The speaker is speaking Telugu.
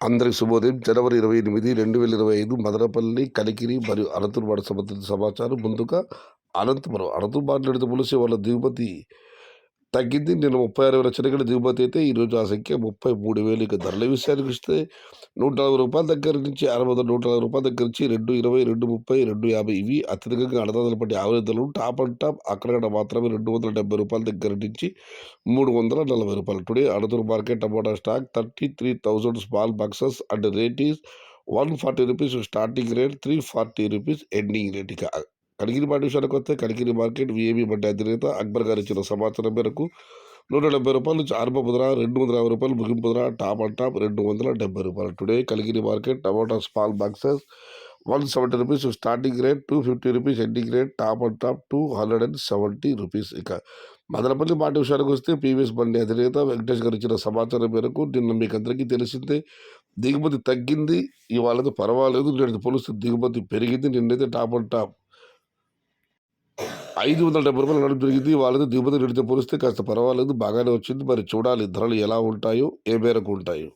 అందరికి శుభోదయం. జనవరి 28, 2025 మదనపల్లి, కలికిరి మరియు అనంతపురం సంబంధించిన సమాచారం. ముందుగా అనంతపురం మాట్లాడితే పులిసి వాళ్ళ దిగుమతి తగ్గింది. నిన్న 36,000 చెనగల దిగుమతి అయితే ఈరోజు ఆ సంఖ్య 33,000. ఇక ధరల విషయానికి వస్తే రూ. 140 దగ్గర నుంచి రూ. 140 దగ్గర నుంచి 220, 230, 250 ఇవి అత్యధికంగా అన్నదాతల పట్టి యావరేజ్ ధరలు. టాప్ అండ్ టాప్ అక్కడక్కడ మాత్రమే రూ. 270 దగ్గర నుంచి రూ. 340. Today Anantapur market tomato stock 33,000 small boxes and rate is ₹140 starting rate, ₹340 ending rate. ఇక కలిగిరి మార్కెట్ విషయానికి వస్తే కలిగిరి మార్కెట్ విఏబి మండి అధినేత అక్బర్ గారు ఇచ్చిన సమాచారం మేరకు ₹170 నుంచి ఆరంభ ముద్ర, ₹250 ముగింపు ధర, top and top ₹270. Today Kaligiri market tomato small boxes ₹170 starting rate, ₹250 ending rate, top and top ₹270. ఇక మదనపల్లి మాట విషయానికి వస్తే పీవీఎస్ బండి అధినేత వెంకటేష్ గారు ఇచ్చిన సమాచారం మేరకు నిన్న మీకు అందరికీ తెలిసిందే దిగుమతి తగ్గింది. ఇవాళ పర్వాలేదు, నేటి పోలిస్తే దిగుమతి పెరిగింది. నిన్నైతే టాప్ అండ్ టాప్ ₹570 నడుపు జరిగింది. వాళ్ళది దిగుమతి నిడితే పోలిస్తే కాస్త పర్వాలేదు, బాగానే వచ్చింది. మరి చూడాలి ధరలు ఎలా ఉంటాయో, ఏ మేరకు ఉంటాయో.